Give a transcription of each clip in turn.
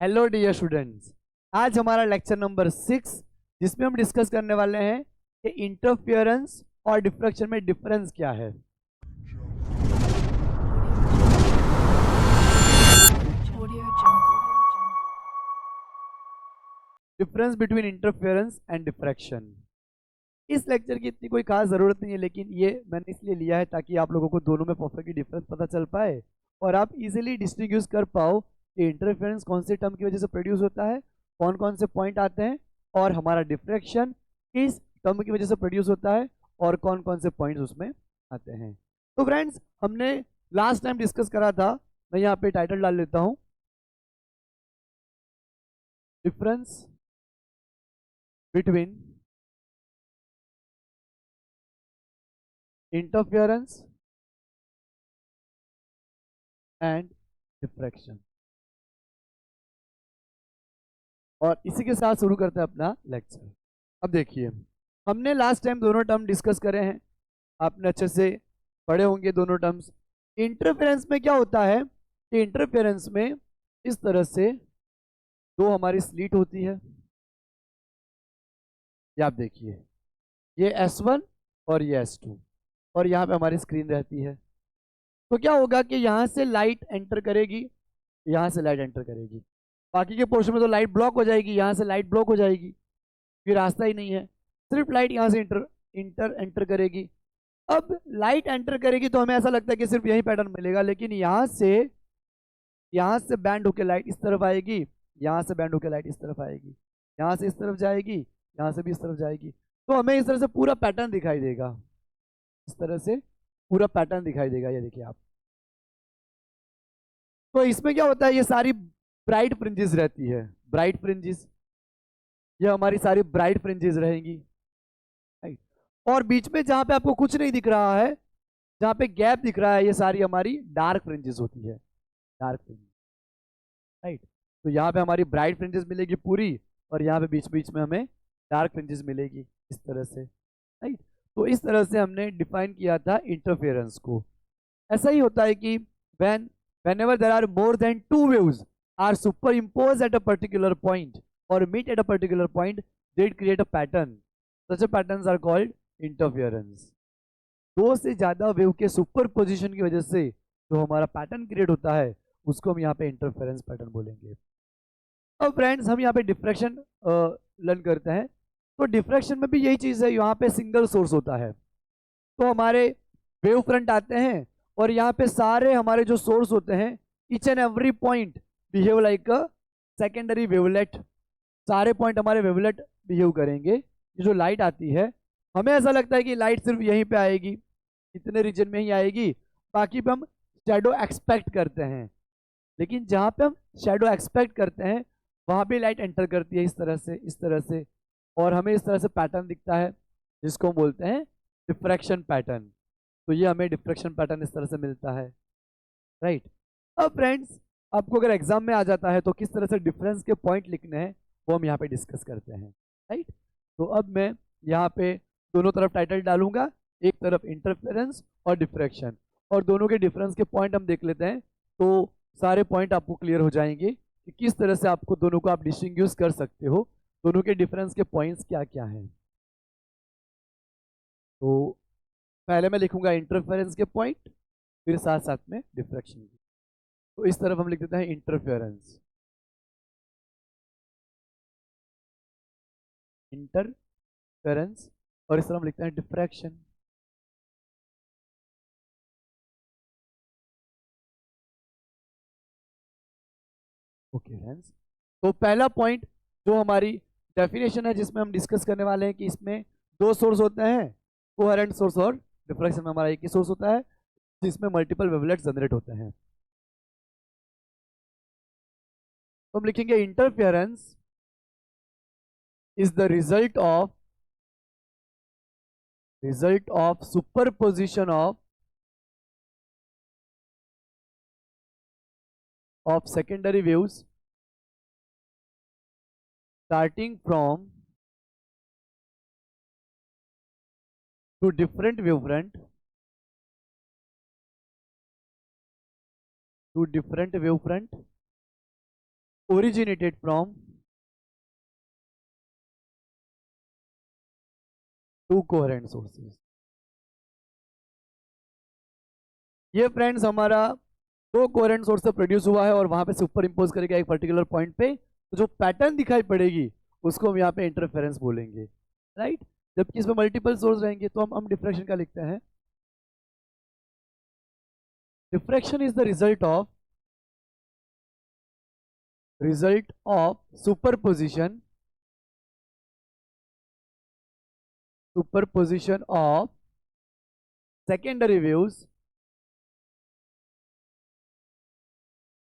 Hello dear students. आज हमारा lecture number 6 जिसमें हम डिस्कस करने वाले हैं कि इंटरफेरेंस और डिफ्रैक्शन में डिफरेंस क्या है। Difference between interference and diffraction. इस लेक्चर की इतनी कोई खास ज़रूरत नहीं है, लेकिन ये मैंने इसलिए लिया है ताकि आप लोगों को दोनों में परफेक्टली डिफरेंस पता चल पाए और आप इजीली डिस्टिंग्विश कर पाओ कि इंटरफेरेंस कौन से टर्म की वजह से प्रोड्यूस होता है, कौन कौन से पॉइंट आते हैं, और हमारा डिफ्रैक्शन किस टर्म की वजह से प्रोड्यूस होता है और कौन कौन से पॉइंट्स उसमें आते हैं। तो फ्रेंड्स, हमने लास्ट टाइम डिस्कस करा था, मैं यहाँ पे टाइटल डाल लेता हूँ, difference between interference and diffraction. और इसी के साथ शुरू करते हैं अपना लेक्चर। अब देखिए, हमने लास्ट टाइम दोनों टर्म डिस्कस करे हैं, आपने अच्छे से पढ़े होंगे दोनों टर्म्स। इंटरफेरेंस में क्या होता है कि इंटरफेरेंस में इस तरह से दो हमारी स्लीट होती है, ये आप देखिए, ये S1 और ये S2, और यहाँ पे हमारी स्क्रीन रहती है। तो क्या होगा कि यहाँ से लाइट एंटर करेगी, यहाँ से लाइट एंटर करेगी, बाकी के पोर्शन में तो लाइट ब्लॉक हो जाएगी, यहाँ से लाइट ब्लॉक हो जाएगी, फिर रास्ता ही नहीं है, सिर्फ लाइट यहाँ से इंटर इंटर एंटर करेगी। अब लाइट एंटर करेगी तो हमें ऐसा लगता है कि सिर्फ यही पैटर्न मिलेगा, लेकिन यहाँ से बैंड होकर लाइट इस तरफ आएगी, यहाँ से बैंड होकर लाइट इस तरफ आएगी, यहाँ से इस तरफ जाएगी, यहाँ से भी इस तरफ जाएगी। तो हमें इस तरह से पूरा पैटर्न दिखाई देगा, इस तरह से पूरा पैटर्न दिखाई देगा, ये देखिए आप। तो इसमें क्या होता है, ये सारी ब्राइट फ्रिंजेस रहती है, ब्राइट फ्रिंजेस, ये हमारी सारी ब्राइट फ्रिंजेस रहेंगी, राइट। और बीच में जहां पे आपको कुछ नहीं दिख रहा है, जहां पे गैप दिख रहा है, ये सारी हमारी डार्क फ्रिंजेस होती है, डार्क फ्रिंजेस, राइट। तो यहाँ पे हमारी ब्राइट फ्रिंजेस मिलेगी पूरी, और यहाँ पे बीच बीच में हमें डार्क फ्रिंजेस मिलेगी, इस तरह से, राइट। तो इस तरह से हमने डिफाइन किया था इंटरफेरेंस को। ऐसा ही होता है कि when whenever there are more than two waves are superimposed at a particular point or meet at a particular point, they create a pattern. Such a patterns are called interference. दो से ज्यादा wave के super position की वजह से जो हमारा pattern create होता है, उसको हम यहाँ पे इंटरफेरेंस पैटर्न बोलेंगे। अब फ्रेंड्स, हम यहाँ पे डिफ्रैक्शन लर्न करते हैं। तो डिफ्रैक्शन में भी यही चीज है, यहाँ पे सिंगल सोर्स होता है। तो हमारे वेव फ्रंट आते हैं और यहाँ पे सारे हमारे जो सोर्स होते हैं, each and every point behave like a secondary wavelet. सारे पॉइंट हमारे वेवलेट बिहेव करेंगे। ये जो लाइट आती है, हमें ऐसा लगता है कि लाइट सिर्फ यहीं पे आएगी, इतने रीजन में ही आएगी, बाकी पे हम शेडो एक्सपेक्ट करते हैं। लेकिन जहाँ पे हम शेडो एक्सपेक्ट करते हैं, वहाँ पे लाइट एंटर करती है, इस तरह से, इस तरह से, और हमें इस तरह से पैटर्न दिखता है, जिसको हम बोलते हैं डिफ्रैक्शन पैटर्न। तो ये हमें डिफ्रैक्शन पैटर्न इस तरह से मिलता है, राइट। अब फ्रेंड्स, आपको अगर एग्जाम में आ जाता है तो किस तरह से डिफरेंस के पॉइंट लिखने हैं, वो हम यहाँ पे डिस्कस करते हैं, राइट। तो अब मैं यहाँ पे दोनों तरफ टाइटल डालूंगा, एक तरफ इंटरफेरेंस और डिफ्रैक्शन, और दोनों के डिफरेंस के पॉइंट हम देख लेते हैं। तो सारे पॉइंट आपको क्लियर हो जाएंगे कि किस तरह से आपको दोनों को आप डिस्टिंग्विश कर सकते हो, दोनों के डिफरेंस के पॉइंट्स क्या क्या हैं। तो पहले मैं लिखूंगा इंटरफेरेंस के पॉइंट, फिर साथ साथ में डिफ्रैक्शन की। तो इस तरफ हम लिख देते हैं इंटरफेरेंस, इंटरफेरेंस, और इस तरफ हम लिखते हैं डिफ्रैक्शन। ओके फ्रेंड्स, तो पहला पॉइंट जो हमारी डेफिनेशन है, जिसमें हम डिस्कस करने वाले हैं कि इसमें दो सोर्स होते हैं, कोहेरेंट सोर्स, और डिफ्रैक्शन में हमारा एक ही सोर्स होता है, जिसमें मल्टीपल वेवलेट्स जनरेट होते हैं। तो हम लिखेंगे interference is the result of superposition of secondary waves starting from two different wavefront originated from two coherent sources. ये फ्रेंड्स हमारा दो कोहेरेंट सोर्स से प्रोड्यूस हुआ है और वहां पे सुपर इंपोज करेगा एक पर्टिकुलर पॉइंट पे, तो जो पैटर्न दिखाई पड़ेगी उसको हम यहाँ पे इंटरफेरेंस बोलेंगे, राइट। जबकि इसमें मल्टीपल सोर्स रहेंगे तो हम डिफ्रैक्शन का लिखते हैं। Diffraction is the result of superposition of secondary waves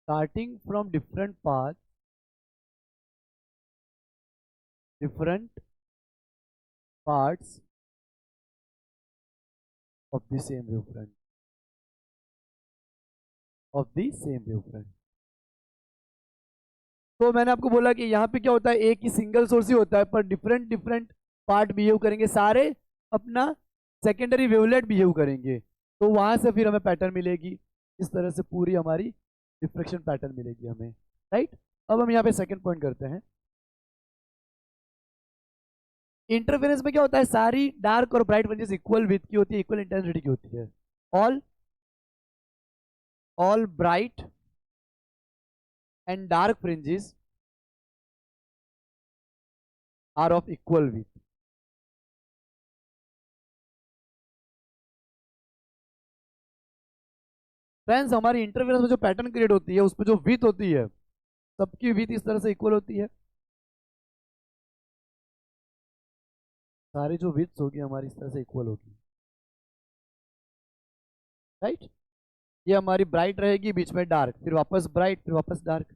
starting from different parts of the same wavefront तो मैंने आपको बोला कि यहाँ पे क्या होता है, एक ही सिंगल सोर्स ही होता है पर डिफरेंट डिफरेंट पार्ट बिहेव करेंगे, सारे अपना सेकेंडरी वेवलेट बिहेव करेंगे, तो वहां से फिर हमें पैटर्न मिलेगी। इस तरह से पूरी हमारी डिफ्रैक्शन पैटर्न मिलेगी हमें, राइट। अब हम यहाँ पे सेकंड पॉइंट करते हैं। इंटरफेरेंस में क्या होता है, सारी डार्क और ब्राइट फ्रिंजेस इक्वल विड्थ की होती है, इक्वल इंटेंसिटी की होती है। All bright and dark fringes are of equal width. Friends हमारी इंटरफेरेंस में जो पैटर्न क्रिएट होती है उसमें जो विड्थ होती है सबकी विड्थ इस तरह से इक्वल होती है। सारी जो विड्थ होगी हमारी इस तरह से इक्वल होगी, राइट। ये हमारी ब्राइट रहेगी, बीच में डार्क, फिर वापस ब्राइट, फिर वापस डार्क,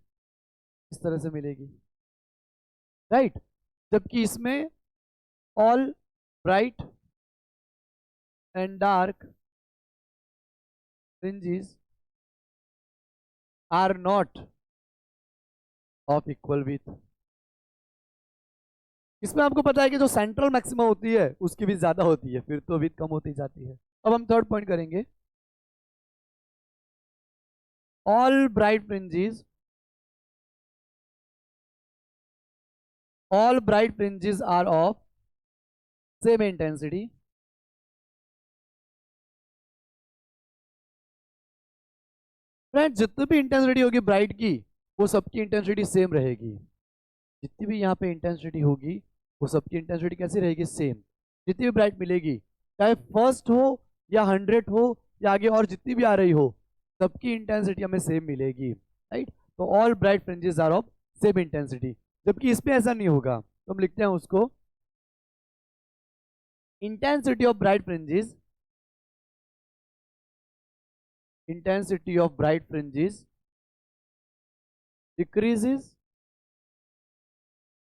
इस तरह से मिलेगी, राइट। जबकि इसमें all bright and dark fringes are not of equal width. इसमें आपको पता है कि जो सेंट्रल मैक्सिमा होती है उसकी भी ज्यादा होती है, फिर तो विड्थ कम होती जाती है। अब हम थर्ड पॉइंट करेंगे। all bright fringes are of same intensity friend. जितनी भी इंटेंसिटी होगी ब्राइट की वो सबकी इंटेंसिटी सेम रहेगी। जितनी भी यहाँ पे इंटेंसिटी होगी वो सबकी इंटेंसिटी कैसी रहेगी, सेम। जितनी भी ब्राइट मिलेगी चाहे फर्स्ट हो या 100 हो या आगे और जितनी भी आ रही हो सबकी इंटेंसिटी हमें सेम मिलेगी, राइट। तो all bright fringes are of same intensity. जबकि इसमें ऐसा नहीं होगा, तो हम लिखते हैं उसको intensity of bright fringes decreases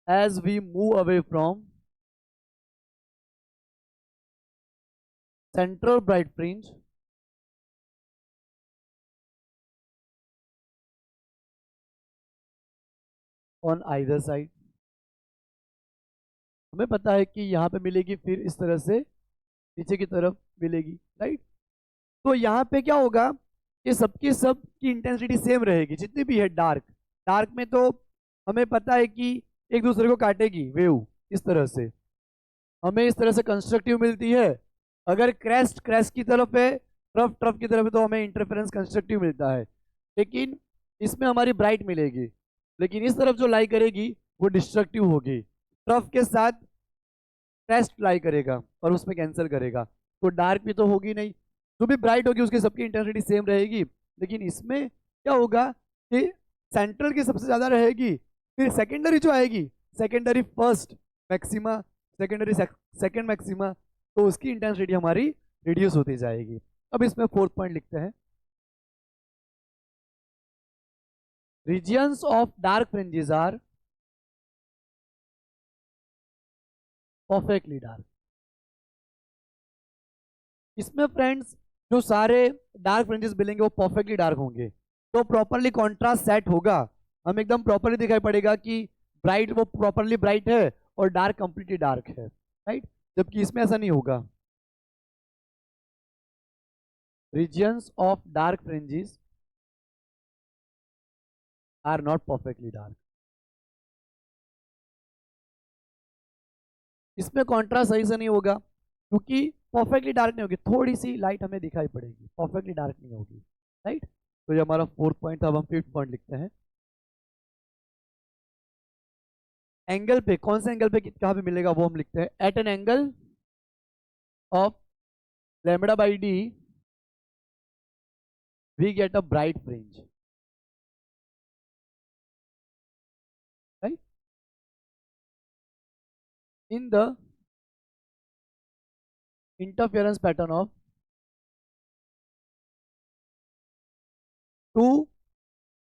as we move away from central bright fringe on either side। हमें पता है कि यहाँ पे मिलेगी, फिर इस तरह से नीचे की तरफ मिलेगी, राइट। तो यहाँ पे क्या होगा कि सबकी सबकी इंटेंसिटी सेम रहेगी जितनी भी है। डार्क में तो हमें पता है कि एक दूसरे को काटेगी वेव, इस तरह से हमें इस तरह से कंस्ट्रक्टिव मिलती है। अगर क्रेस्ट की तरफ है, ट्रफ की तरफ है, तो हमें इंटरफेरेंस कंस्ट्रक्टिव मिलता है। लेकिन इसमें हमारी ब्राइट मिलेगी, लेकिन इस तरफ जो लाई करेगी वो डिस्ट्रक्टिव होगी। ट्रफ के साथ क्रेस्ट लाई करेगा और उसमें कैंसिल करेगा, तो डार्क भी तो होगी नहीं। जो भी ब्राइट होगी उसकी सबकी इंटेंसिटी सेम रहेगी। लेकिन इसमें क्या होगा कि सेंट्रल की सबसे ज्यादा रहेगी, फिर सेकेंडरी जो आएगी, secondary first maxima, secondary second maxima, तो उसकी इंटेंसिटी हमारी रिड्यूस होती जाएगी। अब इसमें फोर्थ पॉइंट लिखते हैं। Regions of dark fringes are perfectly dark. इसमें फ्रेंड्स जो सारे डार्क फ्रिंजेस मिलेंगे वो परफेक्टली डार्क होंगे, तो प्रॉपरली कॉन्ट्रास्ट सेट होगा, हमें एकदम प्रॉपरली दिखाई पड़ेगा कि ब्राइट वो प्रॉपरली ब्राइट है और डार्क कंप्लीटली डार्क है, राइट। जबकि इसमें ऐसा नहीं होगा। Regions of dark fringes are not perfectly dark. इसमें कॉन्ट्रास्ट सही से नहीं होगा क्योंकि परफेक्टली डार्क नहीं होगी, थोड़ी सी लाइट हमें दिखाई पड़ेगी, परफेक्टली डार्क नहीं होगी, राइट। तो ये हमारा 4th पॉइंट था। अब हम 5th पॉइंट लिखते हैं। एंगल पे, कौन से एंगल पे कहां पे मिलेगा वो हम लिखते हैं। At an angle of lambda by D we get a bright fringe, right. In the interference pattern of two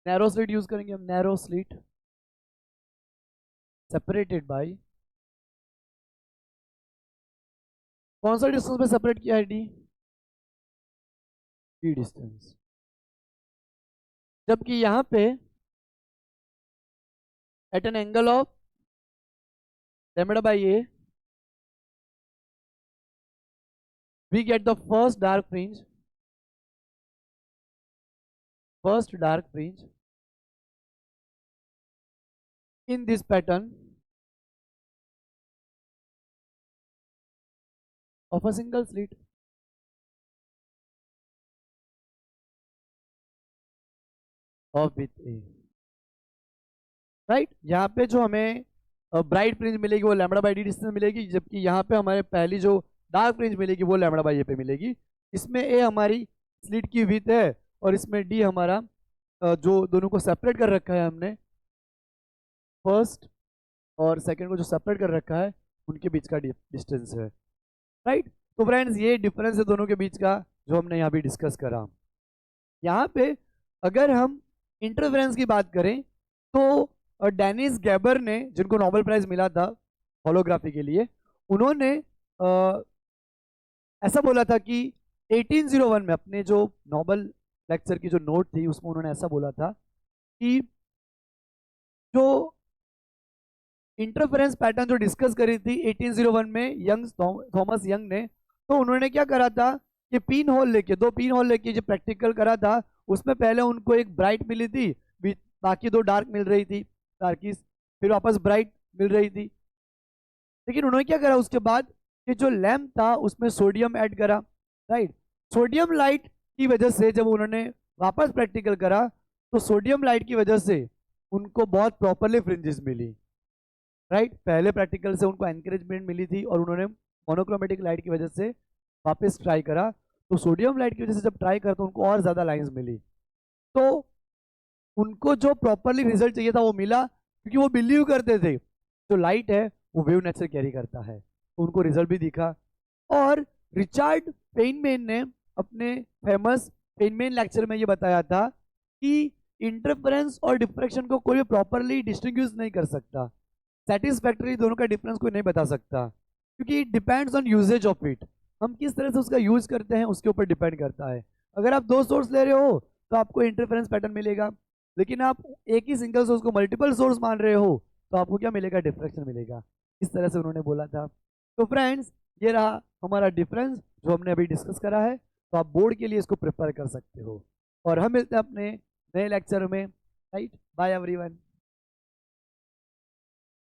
narrow slit use करेंगे हम, नैरो स्लिट सेपरेटेड बाय, कौन सा डिस्टेंस पे सेपरेट किया है, डी, डी डिस्टेंस। जबकि यहां पे at an angle of lambda by a we get the first dark fringe, first dark fringe in this pattern of a single slit of with A, right. यहाँ पे जो हमें bright fringe मिलेगी वो lambda by D distance मिलेगी, जबकि यहाँ पे हमारे पहली जो डार्क फ्रिंज मिलेगी वो लैम्बडा बाई ए पे मिलेगी। इसमें ए हमारी स्लिट की विड्थ है और इसमें डी हमारा जो दोनों को सेपरेट कर रखा है हमने, फर्स्ट और सेकंड को जो सेपरेट कर रखा है उनके बीच का डिस्टेंस है, राइट। तो फ्रेंड्स ये डिफरेंस है दोनों के बीच का जो हमने यहाँ भी डिस्कस करा। यहाँ पे अगर हम इंटरफेरेंस की बात करें तो डेनिस गैबर ने, जिनको नोबेल प्राइज मिला था होलोग्राफी के लिए, उन्होंने ऐसा बोला था कि 1801 में अपने जो नोबेल लेक्चर की जो नोट थी उसमें उन्होंने ऐसा बोला था कि जो इंटरफेरेंस पैटर्न जो डिस्कस करी थी 1801 में थॉमस यंग ने, तो उन्होंने क्या करा था कि पिन होल लेके, दो पिन होल लेके जो प्रैक्टिकल करा था उसमें पहले उनको एक ब्राइट मिली थी, बाकी दो डार्क मिल रही थी, डार्किस, फिर वापस ब्राइट मिल रही थी। लेकिन उन्होंने क्या करा उसके बाद कि जो लैम्प था उसमें सोडियम ऐड करा, राइट। सोडियम लाइट की वजह से जब उन्होंने वापस प्रैक्टिकल करा तो सोडियम लाइट की वजह से उनको बहुत प्रॉपरली फ्रिंजेस मिली, राइट। पहले प्रैक्टिकल से उनको एनकरेजमेंट मिली थी और उन्होंने मोनोक्रोमेटिक लाइट की वजह से वापस ट्राई करा, तो सोडियम लाइट की वजह से जब ट्राई करा तो उनको और ज़्यादा लाइंस मिली, तो उनको जो प्रॉपरली रिजल्ट चाहिए था वो मिला, क्योंकि वो बिलीव करते थे जो लाइट है वो वेव नेचर कैरी करता है, तो उनको रिजल्ट भी दिखा। और रिचर्ड फेनमैन ने अपने फेमस फेनमैन लेक्चर में ये बताया था कि इंटरफेरेंस और डिफ्रैक्शन को कोई प्रॉपरली डिस्टिंग्विश नहीं कर सकता, सेटिस्फैक्टरी दोनों का डिफरेंस कोई नहीं बता सकता, क्योंकि it depends on usage of it, हम किस तरह से उसका यूज करते हैं उसके ऊपर डिपेंड करता है। अगर आप दो सोर्स ले रहे हो तो आपको इंटरफेरेंस पैटर्न मिलेगा, लेकिन आप एक ही सिंगल सोर्स को मल्टीपल सोर्स मान रहे हो तो आपको क्या मिलेगा, डिफ्रैक्शन मिलेगा। इस तरह से उन्होंने बोला था। तो फ्रेंड्स ये रहा हमारा डिफरेंस जो हमने अभी डिस्कस करा है, तो आप बोर्ड के लिए इसको प्रिपेयर कर सकते हो। और हम मिलते हैं अपने नए लेक्चर में, राइट। Bye everyone.